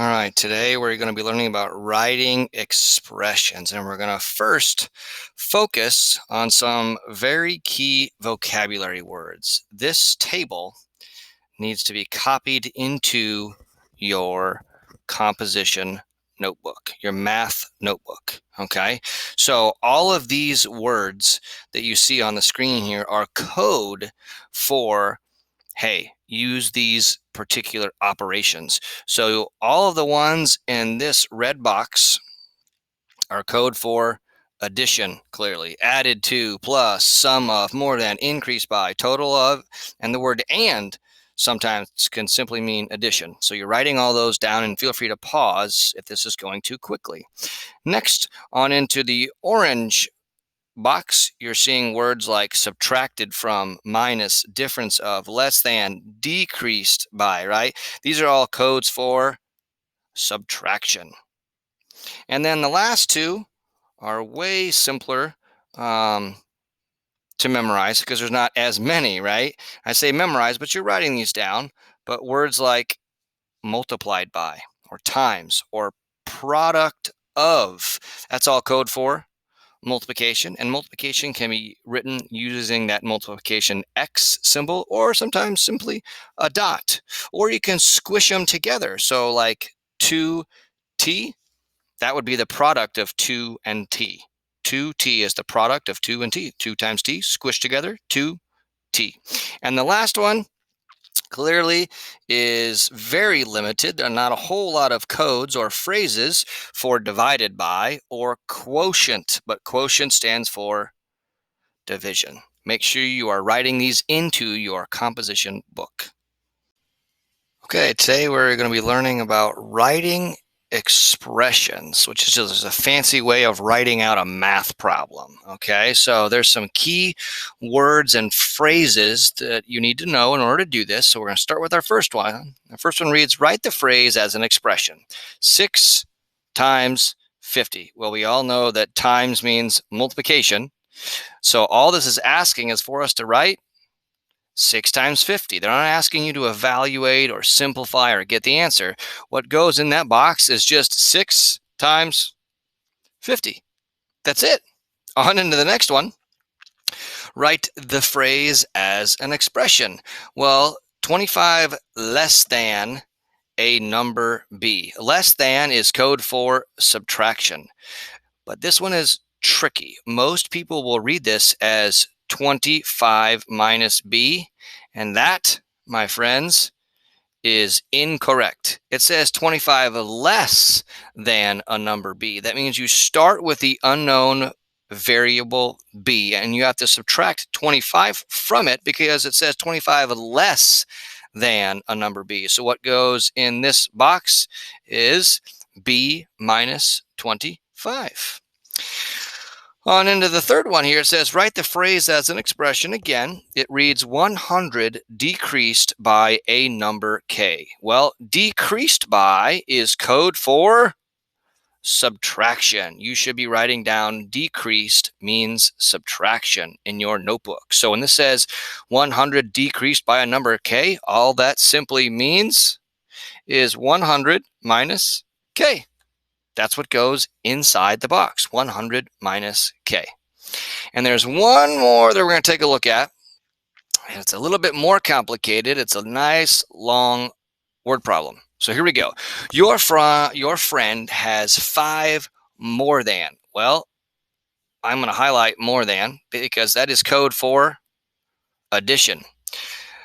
All right, today we're going to be learning about writing expressions, and we're going to first focus on some very key vocabulary words. This table needs to be copied into your composition notebook, your math notebook. Okay, so all of these words that you see on the screen here are code for hey, use these particular operations. So all of the ones in this red box are code for addition, clearly. Added to, plus, sum of, more than, increase by, total of, and the word and sometimes can simply mean addition. So you're writing all those down, and feel free to pause if this is going too quickly. Next, on into the orange box, you're seeing words like subtracted from, minus, difference of, less than, decreased by, right? These are all codes for subtraction. And then the last two are way simpler to memorize because there's not as many, right? I say memorize, but you're writing these down. But words like multiplied by, or times, or product of, that's all code for multiplication, and multiplication can be written using that multiplication X symbol, or sometimes simply a dot, or you can squish them together. So like 2t, that would be the product of 2 and t. 2t is the product of 2 and t. 2 times t squished together, 2t. And the last one clearly is very limited. There are not a whole lot of codes or phrases for divided by or quotient, but quotient stands for division. Make sure you are writing these into your composition book. Okay, today we're going to be learning about writing expressions, which is just a fancy way of writing out a math problem. Okay, so there's some key words and phrases that you need to know in order to do this. So we're going to start with our first one. The first one reads, write the phrase as an expression. 6 times 50. Well, we all know that times means multiplication. So all this is asking is for us to write 6 times 50. They're not asking you to evaluate or simplify or get the answer. What goes in that box is just 6 times 50. That's it. On into the next one. Write the phrase as an expression. Well, 25 less than a number B. Less than is code for subtraction. But this one is tricky. Most people will read this as 25 minus B, and that, my friends, is incorrect. It says 25 less than a number B. That means you start with the unknown variable B, and you have to subtract 25 from it because it says 25 less than a number B. So what goes in this box is B minus 25. On into the third one here, it says, write the phrase as an expression. Again, it reads 100 decreased by a number K. Well, decreased by is code for subtraction. You should be writing down decreased means subtraction in your notebook. So when this says 100 decreased by a number K, all that simply means is 100 minus K. That's what goes inside the box, 100 minus K. And there's one more that we're going to take a look at. And it's a little bit more complicated. It's a nice long word problem. So here we go. Your friend has 5 more than. Well, I'm going to highlight more than because that is code for addition.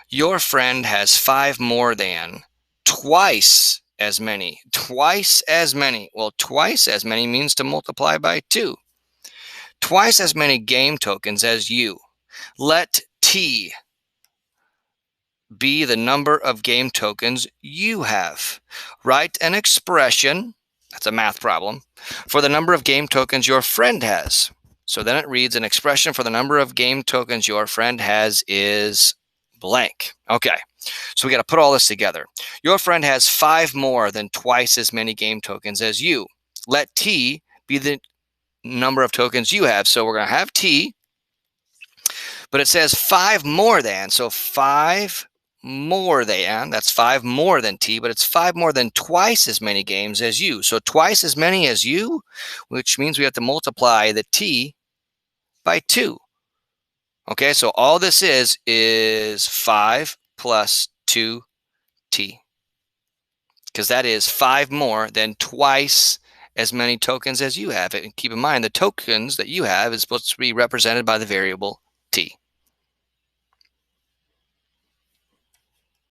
Your friend has 5 more than twice as many. Twice as many. Well, twice as many means to multiply by 2. Twice as many game tokens as you. Let T be the number of game tokens you have. Write an expression, that's a math problem, for the number of game tokens your friend has. So then it reads, an expression for the number of game tokens your friend has is blank. Okay, so we got to put all this together. Your friend has 5 more than twice as many game tokens as you. Let T be the number of tokens you have. So we're going to have T, but it says 5 more than. So 5 more than, that's 5 more than T, but it's 5 more than twice as many games as you. So twice as many as you, which means we have to multiply the T by 2. Okay, so all this is 5 plus 2T, because that is 5 more than twice as many tokens as you have. And keep in mind, the tokens that you have is supposed to be represented by the variable T.